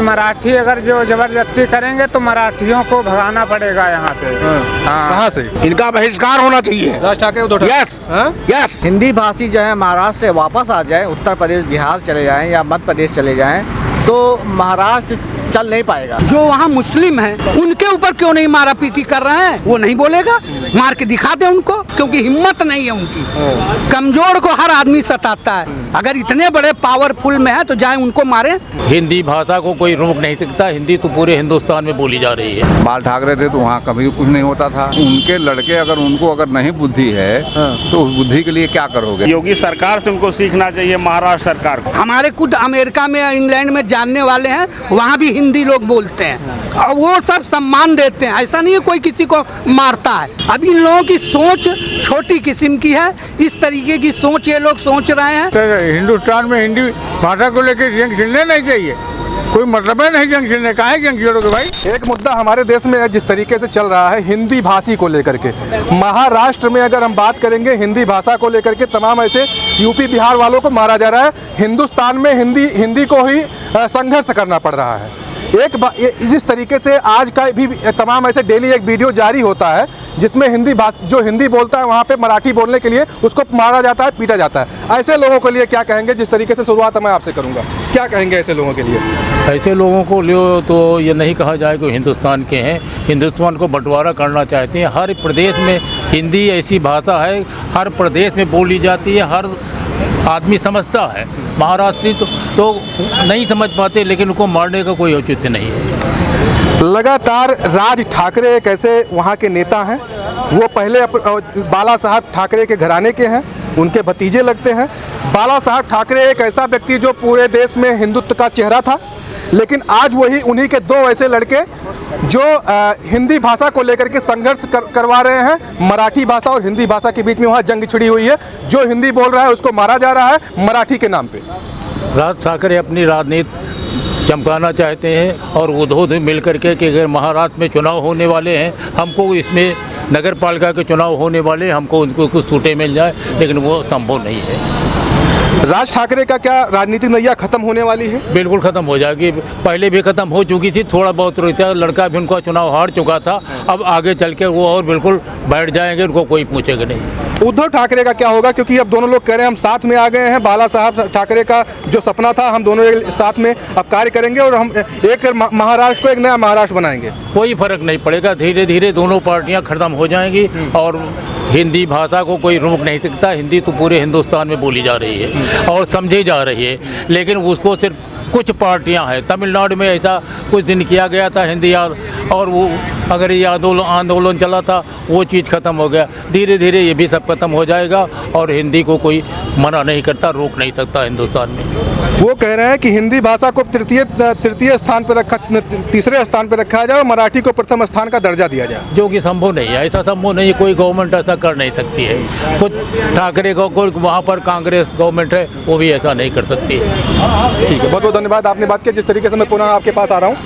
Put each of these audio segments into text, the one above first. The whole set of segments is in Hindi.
मराठी अगर जो जबरदस्ती करेंगे तो मराठियों को भगाना पड़ेगा यहाँ से। कहाँ से? इनका बहिष्कार होना चाहिए। राज ठाकरे, उद्धव ठाकरे। Yes yes. हिंदी भाषी जो है महाराष्ट्र से वापस आ जाए, उत्तर प्रदेश बिहार चले जाएं या मध्य प्रदेश चले जाएं तो महाराष्ट्र चल नहीं पाएगा। जो वहाँ मुस्लिम हैं उनके ऊपर क्यों नहीं मारा पीटी कर रहे हैं, वो नहीं बोलेगा? मार के दिखा दे उनको, क्योंकि हिम्मत नहीं है उनकी। कमजोर को हर आदमी सताता है, अगर इतने बड़े पावरफुल में है तो जाए उनको मारे। हिंदी भाषा को कोई रोक नहीं सकता, हिंदी तो पूरे हिंदुस्तान में बोली जा रही है। बाल ठाकरे थे तो वहाँ कभी कुछ नहीं होता था। उनके लड़के अगर उनको अगर नहीं बुद्धि है तो उस बुद्धि के लिए क्या करोगे? योगी सरकार से उनको सीखना चाहिए, महाराष्ट्र सरकार को। हमारे खुद अमेरिका में इंग्लैंड में जानने वाले हैं, वहाँ भी हिंदी लोग बोलते हैं और वो सब सम्मान देते हैं। ऐसा नहीं है कोई किसी को मारता है। अब इन लोगों की सोच छोटी किस्म की है, इस तरीके की सोच ये लोग सोच रहे हैं। तो हिंदुस्तान में हिंदी भाषा को लेकर जंग छिड़ने नहीं चाहिए, कोई मतलब है नहीं जंग छिड़ने का। है जंग छिड़ोगे भाई? एक मुद्दा हमारे देश में जिस तरीके से चल रहा है हिंदी भाषी को लेकर के, महाराष्ट्र में अगर हम बात करेंगे हिंदी भाषा को लेकर के तमाम ऐसे यूपी बिहार वालों को मारा जा रहा है। हिंदुस्तान में हिंदी को ही संघर्ष करना पड़ रहा है। जिस तरीके से आज का भी तमाम ऐसे डेली एक वीडियो जारी होता है जिसमें जो हिंदी बोलता है वहाँ पे मराठी बोलने के लिए उसको मारा जाता है, पीटा जाता है। ऐसे लोगों के लिए क्या कहेंगे? जिस तरीके से शुरुआत मैं आपसे करूँगा, क्या कहेंगे ऐसे लोगों के लिए? ऐसे लोगों को लियो तो ये नहीं कहा जाए कि हिंदुस्तान के हैं। हिंदुस्तान को बंटवारा करना चाहते हैं। हर प्रदेश में हिंदी ऐसी भाषा है, हर प्रदेश में बोली जाती है, हर आदमी समझता है। महाराष्ट्र तो नहीं समझ पाते, लेकिन उनको मारने का कोई औचित्य नहीं है। लगातार राज ठाकरे एक ऐसे वहाँ के नेता हैं, वो पहले बाला साहब ठाकरे के घराने के हैं, उनके भतीजे लगते हैं। बाला साहब ठाकरे एक ऐसा व्यक्ति जो पूरे देश में हिंदुत्व का चेहरा था, लेकिन आज वही उन्हीं के दो ऐसे लड़के जो हिंदी भाषा को लेकर के संघर्ष करवा रहे हैं। मराठी भाषा और हिंदी भाषा के बीच में वहाँ जंग छिड़ी हुई है। जो हिंदी बोल रहा है उसको मारा जा रहा है मराठी के नाम पे। राज ठाकरे अपनी राजनीति चमकाना चाहते हैं और उद्धव मिल करके कि अगर महाराष्ट्र में चुनाव होने वाले हैं, हमको इसमें नगर पालिका के चुनाव होने वाले हैं, हमको उनको कुछ छूटें मिल जाए, लेकिन वो संभव नहीं है। राज ठाकरे का क्या राजनीतिक नैया खत्म होने वाली है? बिल्कुल खत्म हो जाएगी, पहले भी खत्म हो चुकी थी। थोड़ा बहुत रहता, लड़का भी उनका चुनाव हार चुका था, अब आगे चल के वो और बिल्कुल बैठ जाएंगे, उनको कोई पूछेगा नहीं। उद्धव ठाकरे का क्या होगा? क्योंकि अब दोनों लोग कह रहे हैं हम साथ में आ गए हैं। बाला साहब ठाकरे का जो सपना था, हम दोनों साथ में अब कार्य करेंगे और हम एक महाराष्ट्र को एक नया महाराष्ट्र बनाएंगे। कोई फर्क नहीं पड़ेगा, धीरे धीरे दोनों पार्टियां खत्म हो जाएंगी और हिंदी भाषा को कोई रोक नहीं सकता। हिंदी तो पूरे हिंदुस्तान में बोली जा रही है और समझी जा रही है, लेकिन उसको सिर्फ कुछ पार्टियां हैं। तमिलनाडु में ऐसा कुछ दिन किया गया था हिंदी और वो अगर ये आंदोलन चला था, वो चीज़ ख़त्म हो गया। धीरे धीरे ये भी सब खत्म हो जाएगा और हिंदी को कोई मना नहीं करता, रोक नहीं सकता हिंदुस्तान में। वो कह रहे हैं कि हिंदी भाषा को तृतीय स्थान पर तीसरे स्थान पर रखा जाए और मराठी को प्रथम स्थान का दर्जा दिया जाए, जो कि संभव नहीं है। ऐसा संभव नहीं है, कोई गवर्नमेंट ऐसा कर नहीं सकती है। खुद ठाकरे को वहाँ पर कांग्रेस गवर्नमेंट है, वो भी ऐसा नहीं कर सकती है। ठीक है, बहुत बहुत धन्यवाद आपने बात की। जिस तरीके से मैं पुनः आपके पास आ रहा हूँ,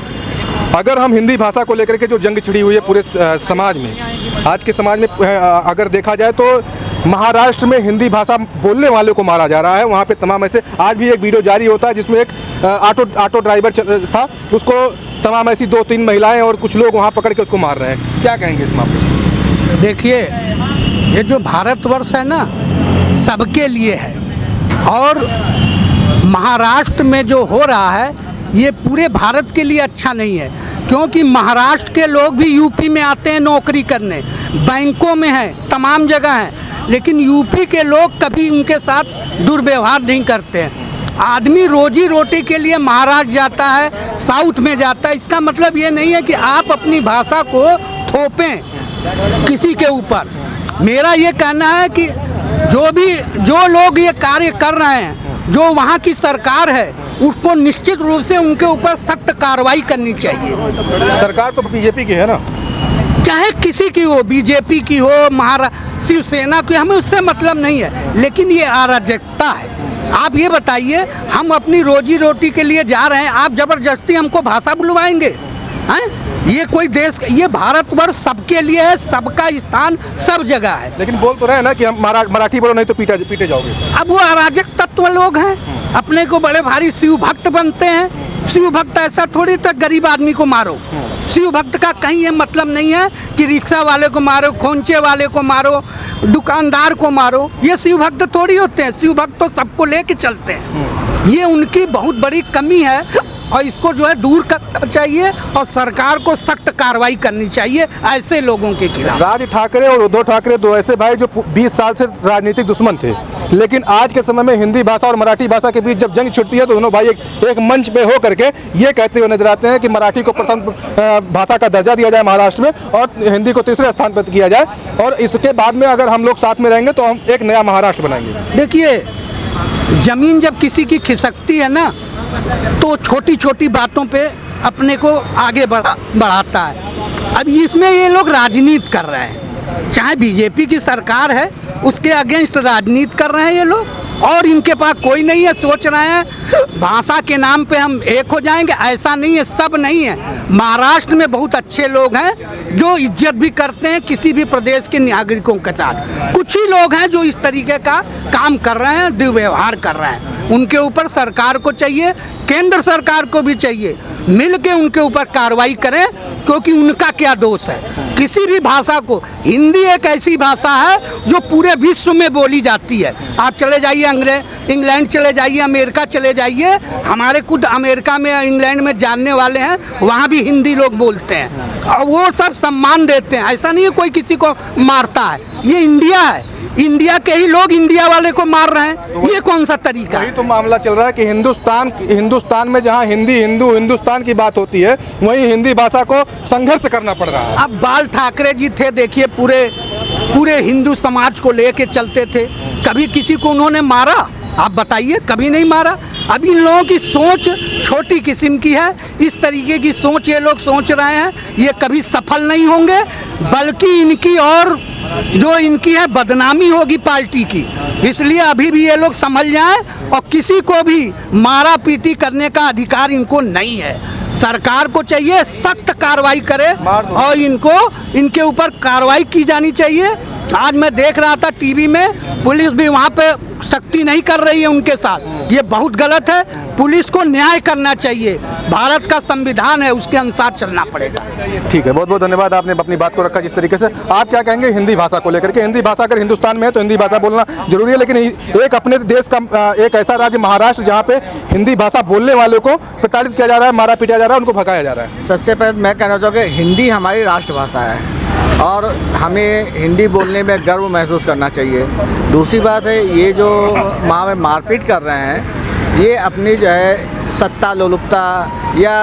अगर हम हिंदी भाषा को लेकर के जो जंग छिड़ी हुई है पूरे समाज में, आज के समाज में अगर देखा जाए तो महाराष्ट्र में हिंदी भाषा बोलने वाले को मारा जा रहा है। वहाँ पे तमाम ऐसे आज भी एक वीडियो जारी होता है जिसमें एक ऑटो ड्राइवर था, उसको तमाम ऐसी 2-3 महिलाएं और कुछ लोग वहाँ पकड़ के उसको मार रहे हैं। क्या कहेंगे इस मामले? देखिए, ये जो भारतवर्ष है ना, सबके लिए है और महाराष्ट्र में जो हो रहा है ये पूरे भारत के लिए अच्छा नहीं है, क्योंकि महाराष्ट्र के लोग भी यूपी में आते हैं नौकरी करने, बैंकों में है, तमाम जगह हैं, लेकिन यूपी के लोग कभी उनके साथ दुर्व्यवहार नहीं करते हैं। आदमी रोजी रोटी के लिए महाराष्ट्र जाता है, साउथ में जाता है। इसका मतलब ये नहीं है कि आप अपनी भाषा को थोपें किसी के ऊपर। मेरा ये कहना है कि जो लोग ये कार्य कर रहे हैं, जो वहाँ की सरकार है, उसको निश्चित रूप से उनके ऊपर सख्त कार्रवाई करनी चाहिए। सरकार तो बीजेपी की है ना, चाहे किसी की हो, बीजेपी की हो, शिवसेना की, हमें उससे मतलब नहीं है, लेकिन ये अराजकता है। आप ये बताइए, हम अपनी रोजी रोटी के लिए जा रहे हैं, आप जबरदस्ती हमको भाषा बुलवाएंगे? हैं? ये कोई देश, ये भारतवर्ष सबके लिए है, सबका स्थान सब जगह है। लेकिन बोल तो रहे हैं ना कि हम मराठी बोलो नहीं तो पीटे जाओगे। अब वो अराजक तत्व लोग हैं, अपने को बड़े भारी शिव भक्त बनते हैं। शिव भक्त ऐसा थोड़ी तो गरीब आदमी को मारो। शिव भक्त का कहीं ये मतलब नहीं है कि रिक्शा वाले को मारो, खोंचे वाले को मारो, दुकानदार को मारो। ये शिव भक्त थोड़ी होते हैं। शिव भक्त तो सबको लेके चलते हैं। ये उनकी बहुत बड़ी कमी है और इसको जो है दूर करना चाहिए और सरकार को सख्त कार्रवाई करनी चाहिए ऐसे लोगों के खिलाफ। राज ठाकरे और उद्धव ठाकरे दो ऐसे भाई जो 20 साल से राजनीतिक दुश्मन थे, लेकिन आज के समय में हिंदी भाषा और मराठी भाषा के बीच जब जंग छिड़ती है तो दोनों भाई एक मंच पे हो करके ये कहते हुए नजर आते हैं कि मराठी को प्रथम भाषा का दर्जा दिया जाए महाराष्ट्र में और हिंदी को तीसरे स्थान पर किया जाए, और इसके बाद में अगर हम लोग साथ में रहेंगे तो हम एक नया महाराष्ट्र बनाएंगे। देखिए, जमीन जब किसी की खिसकती है ना तो छोटी छोटी बातों पे अपने को आगे बढ़ाता है। अब इसमें ये लोग राजनीति कर रहे हैं, चाहे बीजेपी की सरकार है उसके अगेंस्ट राजनीति कर रहे हैं ये लोग, और इनके पास कोई नहीं है। सोच रहे हैं भाषा के नाम पे हम एक हो जाएंगे, ऐसा नहीं है, सब नहीं है। महाराष्ट्र में बहुत अच्छे लोग हैं जो इज्जत भी करते हैं किसी भी प्रदेश के नागरिकों के साथ। कुछ ही लोग हैं जो इस तरीके का काम कर रहे हैं, दुर्व्यवहार कर रहे हैं। उनके ऊपर सरकार को चाहिए, केंद्र सरकार को भी चाहिए, मिल के उनके ऊपर कार्रवाई करें, क्योंकि उनका क्या दोष है। किसी भी भाषा को, हिंदी एक ऐसी भाषा है जो पूरे विश्व में बोली जाती है। आप चले जाइए इंग्लैंड चले जाइए, अमेरिका चले जाइए, हमारे खुद अमेरिका में इंग्लैंड में जानने वाले हैं, वहाँ भी हिंदी लोग बोलते हैं और वो सब सम्मान देते हैं। ऐसा नहीं है कोई किसी को मारता है। ये इंडिया है, इंडिया के ही लोग इंडिया वाले को मार रहे हैं। ये कौन सा तरीका है? वही तो मामला चल रहा है कि हिंदुस्तान में जहां हिंदुस्तान की बात होती है, वहीं हिंदी भाषा को संघर्ष करना पड़ रहा है। अब बाल ठाकरे जी थे, देखिए पूरे हिंदू समाज को लेके चलते थे। कभी किसी को उन्होंने मारा? आप बताइए, कभी नहीं मारा। अब इन लोगों की सोच छोटी किस्म की है। इस तरीके की सोच ये लोग सोच रहे हैं, ये कभी सफल नहीं होंगे, बल्कि इनकी और जो इनकी है बदनामी होगी पार्टी की। इसलिए अभी भी ये लोग समझ जाएं और किसी को भी मारा पीटी करने का अधिकार इनको नहीं है। सरकार को चाहिए सख्त कार्रवाई करे और इनके ऊपर कार्रवाई की जानी चाहिए। आज मैं देख रहा था टीवी में, पुलिस भी वहाँ पे सख्ती नहीं कर रही है उनके साथ। ये बहुत गलत है। पुलिस को न्याय करना चाहिए। भारत का संविधान है, उसके अनुसार चलना पड़ेगा। ठीक है, बहुत बहुत धन्यवाद, आपने अपनी बात को रखा जिस तरीके से। आप क्या कहेंगे हिंदी भाषा को लेकर के? हिंदी भाषा अगर हिंदुस्तान में है तो हिंदी भाषा बोलना जरूरी है, लेकिन एक अपने देश का एक ऐसा राज्य महाराष्ट्र जहाँ पे हिंदी भाषा बोलने वालों को प्रताड़ित किया जा रहा है, मारा पीटा जा रहा है, उनको भगाया जा रहा है। सबसे पहले मैं कहना चाहूँगा कि हिंदी हमारी राष्ट्रभाषा है और हमें हिंदी बोलने में गर्व महसूस करना चाहिए। दूसरी बात है, ये जो वहाँ में मारपीट कर रहे हैं, ये अपनी जो है सत्ता लोलुपता या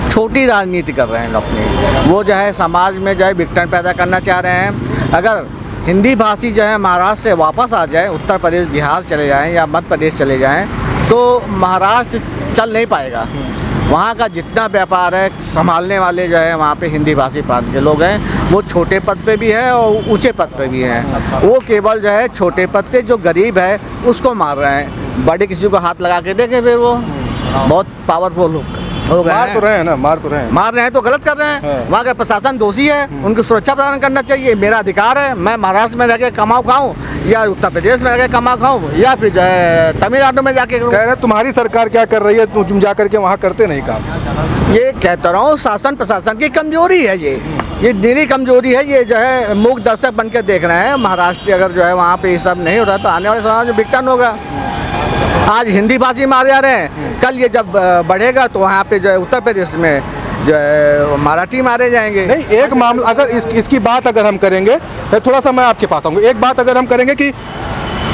छोटी राजनीति कर रहे हैं अपनी। वो जो है समाज में जो है विघटन पैदा करना चाह रहे हैं। अगर हिंदी भाषी जो है महाराष्ट्र से वापस आ जाए, उत्तर प्रदेश बिहार चले जाएं या मध्य प्रदेश चले जाएं, तो महाराष्ट्र चल नहीं पाएगा। वहाँ का जितना व्यापार है संभालने वाले जो है वहाँ पे हिंदी भाषी प्रांत के लोग हैं। वो छोटे पद पे भी है और ऊंचे पद पे भी हैं। वो केवल जो है छोटे पद पे जो गरीब है उसको मार रहे हैं। बड़े किसी को हाथ लगा के देखें, फिर वो बहुत पावरफुल हो गए। मार तो रहे हैं ना, मार रहे हैं तो गलत कर रहे हैं। वहाँ का प्रशासन दोषी है, उनको सुरक्षा प्रदान करना चाहिए। मेरा अधिकार है, मैं महाराष्ट्र में रह के कमाऊँ खाऊँ या उत्तर प्रदेश में रह के कमा खाऊँ या फिर जो है तमिलनाडु में जाके करूँ। कह रहे हैं तुम्हारी सरकार क्या कर रही है, तुम जा करके वहाँ करते नहीं काम। ये कहता रहा हूँ, शासन प्रशासन की कमजोरी है। ये निरी कमजोरी है। ये जो है मूक दर्शक बन के देख रहे हैं। महाराष्ट्र अगर जो है वहाँ पे ये सब नहीं हो रहा तो आने वाले समय में विघटन होगा। आज हिंदी भाषी मारे जा रहे हैं, कल ये जब बढ़ेगा तो वहाँ पे जो है उत्तर प्रदेश में जो है मराठी मारे जाएंगे। नहीं, एक मामला अगर इसकी बात अगर हम करेंगे, थोड़ा सा मैं आपके पास आऊँगा। एक बात अगर हम करेंगे कि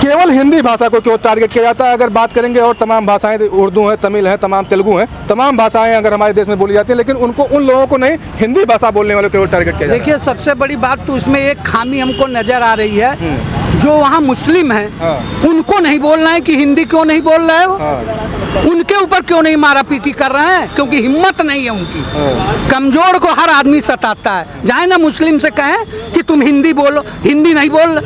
केवल हिंदी भाषा को क्यों टारगेट किया जाता है, अगर बात करेंगे और तमाम भाषाएं, उर्दू है, तमिल है, तमाम तेलुगु हैं, तमाम भाषाएं अगर हमारे देश में बोली जाती हैं, लेकिन उन लोगों को नहीं, हिंदी भाषा बोलने वालों को टारगेट किया जाता है। देखिए, सबसे बड़ी बात तो इसमें एक खामी हमको नज़र आ रही है। जो वहाँ मुस्लिम हैं उनको नहीं बोलना है कि हिंदी क्यों नहीं बोल रहे हो, उनके ऊपर क्यों नहीं मारा पीटी कर रहे हैं, क्योंकि हिम्मत नहीं है उनकी। कमजोर को हर आदमी सताता है। जाए ना मुस्लिम से कहें कि तुम हिंदी बोलो, हिंदी नहीं बोल,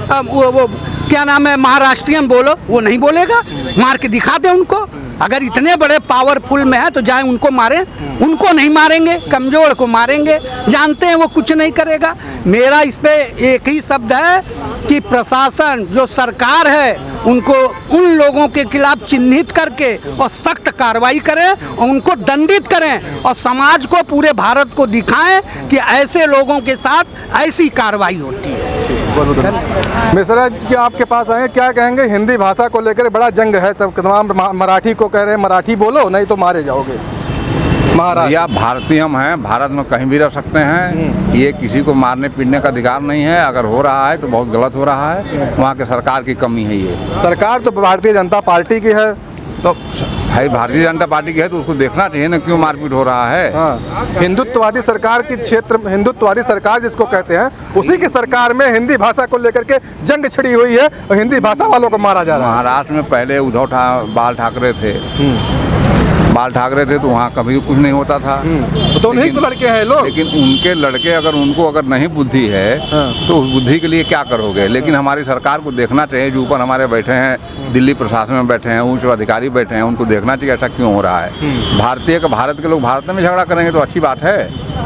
वो क्या नाम है, महाराष्ट्रियन बोलो, वो नहीं बोलेगा। मार के दिखा दे उनको। अगर इतने बड़े पावरफुल में है तो जाए उनको मारें, उनको नहीं मारेंगे, कमज़ोर को मारेंगे, जानते हैं वो कुछ नहीं करेगा। मेरा इस पे एक ही शब्द है कि प्रशासन जो सरकार है उनको उन लोगों के खिलाफ चिन्हित करके और सख्त कार्रवाई करें और उनको दंडित करें और समाज को, पूरे भारत को दिखाएं कि ऐसे लोगों के साथ ऐसी कार्रवाई होती है। मिश्रा जी आपके पास आए, क्या कहेंगे? हिंदी भाषा को लेकर बड़ा जंग है, सब तमाम मराठी को कह रहे हैं मराठी बोलो नहीं तो मारे जाओगे। महाराष्ट्र या भारतीय हम हैं, भारत में कहीं भी रह सकते हैं, ये किसी को मारने पीटने का अधिकार नहीं है। अगर हो रहा है तो बहुत गलत हो रहा है, वहाँ के सरकार की कमी है। ये सरकार तो भारतीय जनता पार्टी की है, तो भाई भारतीय जनता पार्टी की है तो उसको देखना चाहिए ना क्यों मारपीट हो रहा है। हाँ। हिंदुत्ववादी सरकार की क्षेत्र, हिंदुत्ववादी सरकार जिसको कहते हैं, उसी की सरकार में हिंदी भाषा को लेकर के जंग छिड़ी हुई है और हिंदी भाषा वालों को मारा जा रहा है। महाराष्ट्र में पहले बाल ठाकरे थे, बाल ठाकरे थे तो वहाँ कभी कुछ नहीं होता था। तो उन्हीं तो लड़के हैं लोग। लेकिन उनके लड़के अगर उनको अगर नहीं बुद्धि है तो उस बुद्धि के लिए क्या करोगे। लेकिन हमारी सरकार को देखना चाहिए, जो ऊपर हमारे बैठे हैं, दिल्ली प्रशासन में बैठे हैं, उच्च अधिकारी बैठे हैं, उनको देखना चाहिए ऐसा क्यों हो रहा है। भारतीय का भारत के लोग भारत में झगड़ा करेंगे तो अच्छी बात है।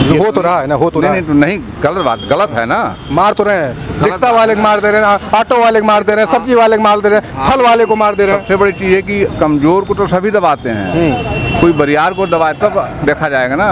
हो तो रहा है ना, हो तो नहीं गलत बात, गलत है ना। मार तो रहे हैं, रिक्शा वाले को मार दे रहे हैं, ऑटो वाले को मार दे रहे हैं, सब्जी वाले को मार दे रहे हैं, फल वाले को मार दे रहे हैं। सबसे बड़ी चीज़ है कि कमजोर को तो सभी दबाते हैं, कोई बरियार को दबाए तब देखा जाएगा ना।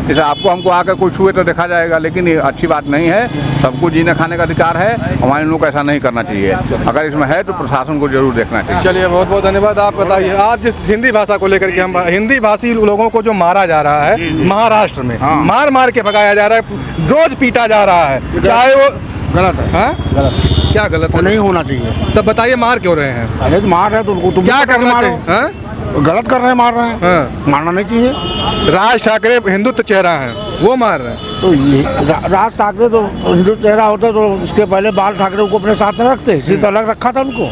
जैसे आपको हमको आकर कोई छुए तो देखा जाएगा, लेकिन ये अच्छी बात नहीं है। सबको जीने खाने का अधिकार है, हमारे लोग ऐसा नहीं करना चाहिए। अगर इसमें है तो प्रशासन को जरूर देखना चाहिए। चलिए बहुत बहुत धन्यवाद। आप बताइए, आप जिस हिंदी भाषा को लेकर के, हम हिंदी भाषी लोगों को जो मारा जा रहा है महाराष्ट्र में, मार मार के भगाया जा रहा है, रोज पीटा जा रहा है, चाहे वो गलत है। हाँ? गलत क्या गलत वो है? नहीं होना चाहिए। तब बताइए मार क्यों रहे हैं? अरे तो मार रहे हैं तो उनको तुम क्या भी पकड़ के करना मारो। चाहिए? हाँ? गलत कर रहे हैं, मार रहे हैं। हाँ। मारना नहीं चाहिए। राज ठाकरे हिंदुत्व चेहरा है, वो मार रहे हैं। तो ये राज ठाकरे तो हिंदू चेहरा होता तो उसके पहले बाल ठाकरे को अपने साथ में रखते, इसी तो अलग रखा था उनको।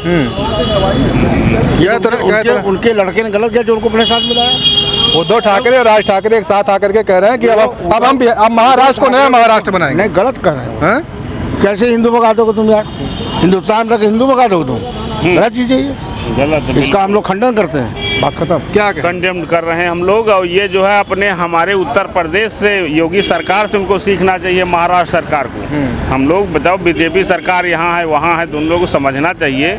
उनके लड़के ने गलत किया जो उनको अपने साथ मिलाया। उद्धव ठाकरे और राज ठाकरे एक साथ आकर के कह रहे हैं कि अब महाराष्ट्र को नया महाराष्ट्र बनाएंगे। नहीं, गलत कर रहे हैं। हाँ? कैसे हिंदू भगा दोगे तुम यार? हिंदुस्तान रख हिंदू भगा दोगे तुम? गलत चीज़ है ये, गलत है। इसका हम लोग खंडन करते हैं। बात खत्म। क्या कंडेम कर रहे हैं हम लोग। और ये जो है अपने हमारे उत्तर प्रदेश से योगी सरकार से उनको सीखना चाहिए, महाराष्ट्र सरकार को। हम लोग बताओ बीजेपी सरकार यहाँ है वहाँ है तो उन लोगों को समझना चाहिए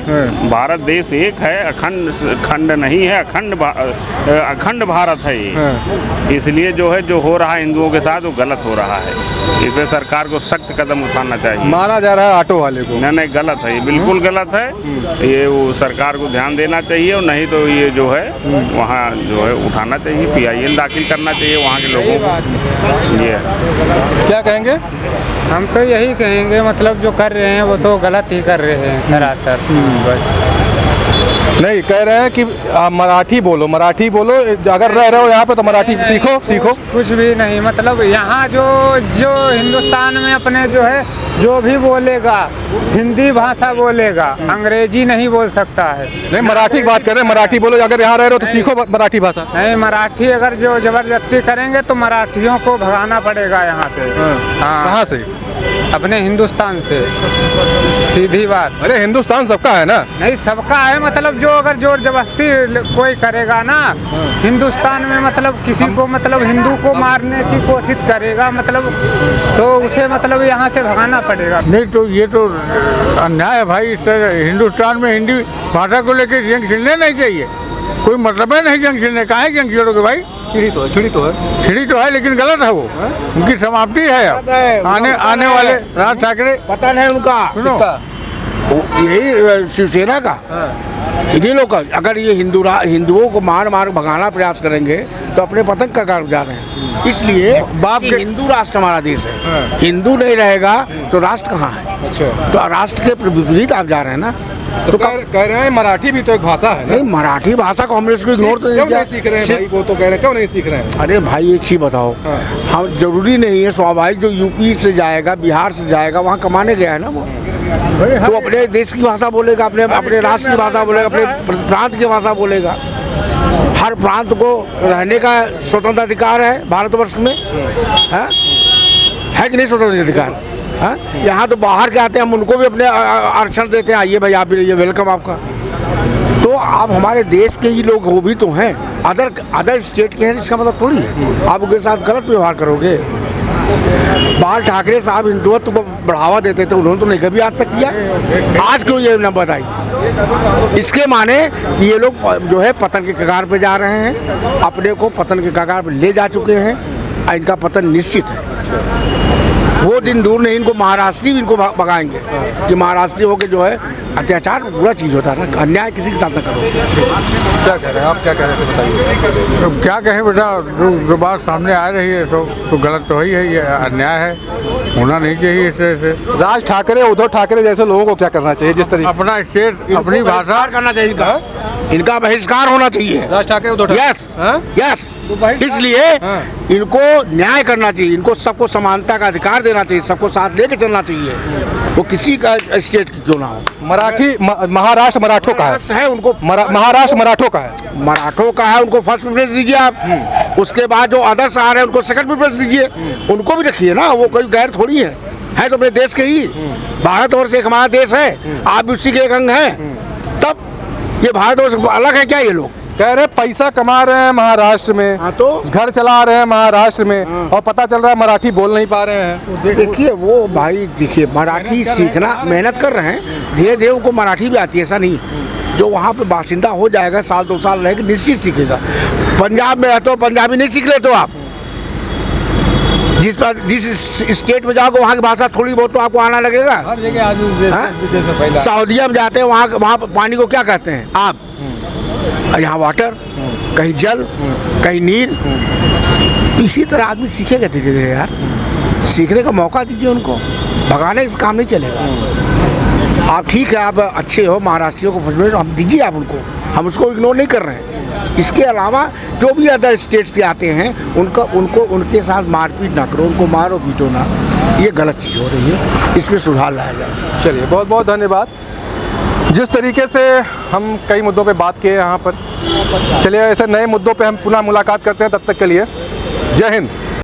भारत देश एक है, खंड नहीं है, अखंड भारत है ये। इसलिए जो है जो हो रहा है हिंदुओं के साथ वो गलत हो रहा है। इस पर सरकार को सख्त कदम उठाना चाहिए। मारा जा रहा है ऑटो वाले को। नहीं गलत है, ये बिल्कुल गलत है। ये वो सरकार को ध्यान देना चाहिए और नहीं तो ये जो है वहाँ जो है उठाना चाहिए, PIL दाखिल करना चाहिए वहाँ के लोगों को। ये क्या कहेंगे? हम तो यही कहेंगे, मतलब जो कर रहे हैं वो तो गलत ही कर रहे हैं सरासर। बस नहीं, कह रहे हैं कि मराठी बोलो, मराठी बोलो, अगर रह रहे हो यहाँ पे तो मराठी सीखो। कुछ भी नहीं, मतलब यहाँ जो हिंदुस्तान में अपने जो है जो भी बोलेगा हिंदी भाषा बोलेगा, अंग्रेजी नहीं बोल सकता है। नहीं, मराठी की बात कर रहे हैं, मराठी बोलो। अगर यहाँ रह रहे हो तो सीखो मराठी भाषा। नहीं, मराठी अगर जो जबरदस्ती करेंगे तो मराठियों को भगाना पड़ेगा यहाँ से। हाँ, कहाँ से? अपने हिंदुस्तान से, सीधी बात। अरे हिंदुस्तान सबका है ना। नहीं, सबका है, मतलब जो अगर जोर जबरदस्ती कोई करेगा ना हिंदुस्तान में, मतलब किसी को मतलब हिंदू को मारने की कोशिश करेगा, मतलब तो उसे मतलब यहाँ से भगाना पड़ेगा। नहीं तो ये तो अन्याय है भाई। हिंदुस्तान में हिंदी भाषा को लेकर जंग छिड़ने नहीं चाहिए, कोई मतलब है नहीं जंग छिड़ने। कहाँ जंग छिड़ोगे भाई? छिड़ी तो है लेकिन गलत है, वो उनकी समाप्ति है। अब आने वाले राज ठाकरे पता नहीं उनका, यही शिवसेना का, इन्हीं लोग का। अगर ये हिंदुओं को मार भगाना प्रयास करेंगे तो अपने पतंग का गाड़ जा रहे हैं। इसलिए बाप के हिंदू राष्ट्र हमारा देश है, हिंदू नहीं रहेगा तो राष्ट्र कहाँ है? अच्छा, तो राष्ट्र के विपरीत आप जा रहे हैं ना। तो कह रहे हैं मराठी भी तो एक भाषा है ना? नहीं, मराठी भाषा को हम इसको इग्नोर तो नहीं सीख रहे हैं भाई, वो तो कह रहे हैं क्यों नहीं सीख रहे हैं? अरे भाई एक चीज बताओ, हम जरूरी नहीं है स्वाभाविक जो यूपी से जाएगा, बिहार से जाएगा, वहाँ कमाने गया है ना वो, तो अपने देश की भाषा बोलेगा, अपने राष्ट्र की भाषा बोलेगा, अपने प्रांत की भाषा बोलेगा। हर प्रांत को रहने का स्वतंत्र अधिकार है भारतवर्ष में, है कि नहीं स्वतंत्र अधिकार? यहाँ तो बाहर के आते हैं, हम उनको भी अपने आरक्षण देते हैं, आइए भाई आप भी रहिए, वेलकम आपका। तो आप हमारे देश के ही लोग वो भी तो हैं, अदर स्टेट के हैं, इसका मतलब थोड़ी है आप उनके साथ गलत व्यवहार करोगे। बाल ठाकरे साहब हिंदुत्व को बढ़ावा देते थे, उन्होंने तो नहीं कभी आज तक किया, आज क्यों ये न बताई? इसके माने ये लोग जो है पतन के कगार पे जा रहे हैं, अपने को पतन के कगार पे ले जा चुके हैं, इनका पतन निश्चित है। वो दिन दूर नहीं, इनको महाराष्ट्री भी इनको भगाएंगे कि महाराष्ट्री होके जो है अत्याचार बुरा चीज़ होता है ना, अन्याय किसी के साथ न करो। क्या कह रहे हैं आप, क्या कह रहे थे बताइए। तो क्या कहें बेटा, जो बात सामने आ रही है तो गलत तो ही है, ये अन्याय है, होना नहीं चाहिए इस तरह से। राज ठाकरे, उद्धव ठाकरे जैसे लोगों को क्या करना चाहिए? जिस तरीके अपना स्टेट, अपनी भाषा करना चाहिए, इनका बहिष्कार होना चाहिए। राज ठाकरे, उद्धव ठाकरे, यस यस, इसलिए इनको न्याय करना चाहिए, इनको सबको समानता का अधिकार देना चाहिए, सबको साथ लेके चलना चाहिए, वो किसी का स्टेट की क्यों ना हो। मराठी महाराष्ट्र मराठों का है उनको महाराष्ट्र मराठों का है, मराठों का है, उनको फर्स्ट प्रेफरेंस दीजिए आप। उसके बाद जो अदर्स आ रहे हैं उनको सेकंड प्रेफरेंस दीजिए, उनको भी रखिए ना, वो कोई गैर थोड़ी है तो अपने देश के ही। भारतवर्ष एक हमारा देश है, आप भी उसी के एक अंग हैं, तब ये भारतवर्ष अलग है क्या? ये लोग कह रहे पैसा कमा रहे हैं महाराष्ट्र में, हाँ तो घर चला रहे हैं महाराष्ट्र में, और पता चल रहा है मराठी बोल नहीं पा रहे हैं। देखिए वो भाई, देखिए मराठी सीखना, मेहनत कर रहे हैं, धीरे धीरे उनको मराठी भी आती है, ऐसा नहीं। जो वहाँ पे बासिंदा हो जाएगा, साल 2 साल रहेगा, निश्चित सीखेगा। पंजाब में है तो पंजाबी नहीं सीख लेते हो आप, जिस स्टेट में जाओगे वहाँ की भाषा थोड़ी बहुत तो आपको आना लगेगा। सऊदीया में जाते हैं, वहाँ पानी को क्या कहते हैं आप? यहाँ वाटर, कहीं जल, कहीं नीर। इसी तरह आदमी सीखेगा धीरे धीरे यार, सीखने का मौका दीजिए उनको, भगाने से काम नहीं चलेगा। आप ठीक है, आप अच्छे हो, महाराष्ट्रियों को हम दीजिए आप उनको, हम उसको इग्नोर नहीं कर रहे हैं। इसके अलावा जो भी अदर स्टेट्स के आते हैं उनको उनके साथ मारपीट ना करो, उनको मारो पीटो ना, ये गलत चीज़ हो रही है, इसमें सुधार लाया जाए। चलिए, बहुत बहुत धन्यवाद। जिस तरीके से हम कई मुद्दों पे बात किए यहाँ पर, चलिए ऐसे नए मुद्दों पे हम पुनः मुलाकात करते हैं, तब तक के लिए जय हिंद।